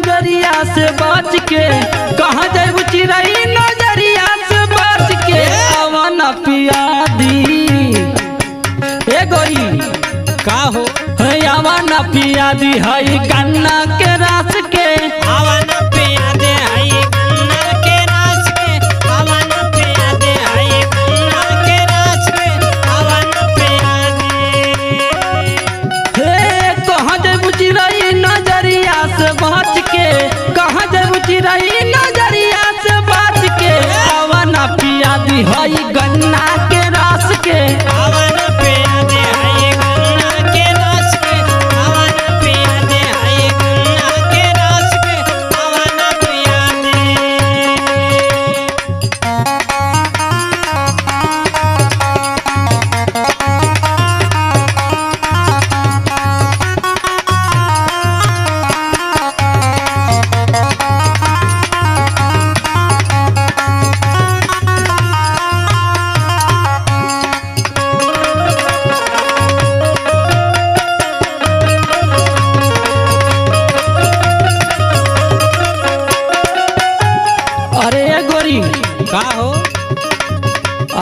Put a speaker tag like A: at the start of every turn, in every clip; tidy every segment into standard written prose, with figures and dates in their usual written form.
A: बच के कहाँ जाए चिड़ई नजरिया से बच के अवन पिया दी ए गोरी
B: का हो
A: अवन पिया दी हई गन्ना के रस के
B: अवन पिया दे हई गन्ना के रस के अवन पिया दे हई गन्ना के रस के अवन पिया दे
A: हे कहाँ जाए चिड़ई नजरिया से बच के कहाँ जाए चिड़ई नजरिया से बच के अवन पिया दी हई गन्ना के रस के
B: अवन पिया दे हई गन्ना के रस के अवन पिया दे हई गन्ना के रस के अवन पिया दे
A: अरे गोरी
B: का हो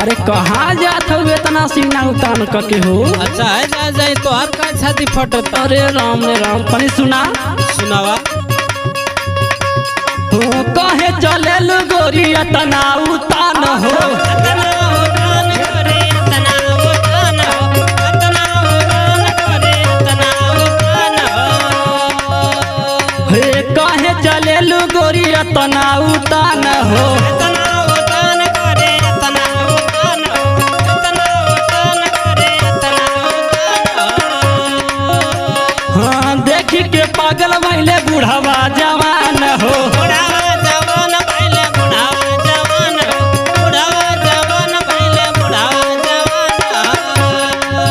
A: अरे कहाँ जात हो इतना सीना उतान के हो।
B: अच्छा है जा जाए तो हर का छाती फटता
A: अरे राम ने राम तनी सुना
B: सुनावा
A: हो कहे चले लो गोरी इतना उतान हो
B: इतना उतान करे इतना उतान हो इतना उतान करे इतना उतान हो
A: हे कहे चले लो गोरी इतना उतान हो
B: इतना उतान करे इतना उतान हो इतना उतान करे इतना उतान हो
A: हाँ देखी के पागल भइले बुढ़ावा जवान हो
B: बुढ़ावा जवान भइले बुढ़ावा जवान हो बुढ़ावा जवान भइले बुढ़ावा जवान हो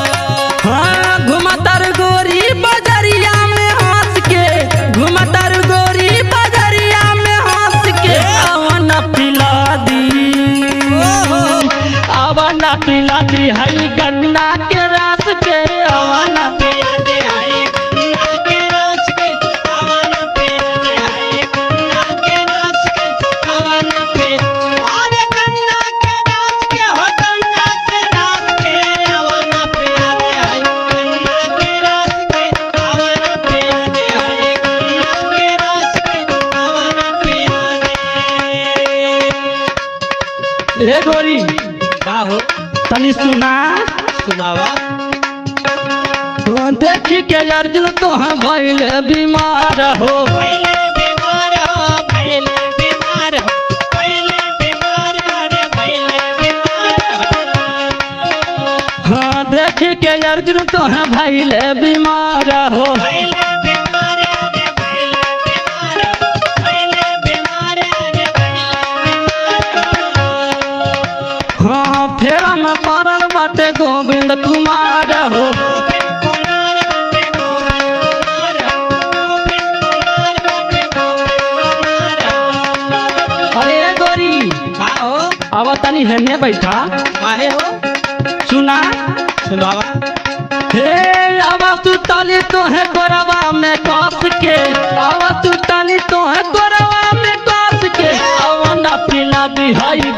A: हाँ घुमतर गोरी बजरिया में हंस के घुमतर गोरी बजरिया में हंस के अवन पिला दी अवन पिला दी हई गन्ना के रस के अवन
B: पिया दे हई गन्ना के रस के अवन पिया दे हई गन्ना के रस के अवन पिया अरे गन्ना के रस के हो गन्ना के रस के अवन पिया दे हई गन्ना के रस के अवन पिया दे हई गन्ना के रस के अवन पिया दे
A: ए गोरी
B: का हो
A: तनी सुना
B: सुनावा
A: तो देखी के अर्जुन तो हम भइले बीमार हो
B: पहले बीमार हो पहले बीमार हो पहले बीमार अरे पहले बीमार हो
A: हाँ देखी के अर्जुन तो हम भइले बीमार हो
B: पहले बीमार अरे पहले बीमार हो पहले बीमार अरे पहले बीमार हो
A: हाँ फेरा में पड़ल बाटे गोविंद कुमार हो अरे गोरी अब तनी हेने बैठा
B: काहे हो
A: सुना
B: सुनावा
A: हे अब तू तली तो है गोरवा में कस के अब तू तली तो है गोरवा में कस के अवन पिला दी हई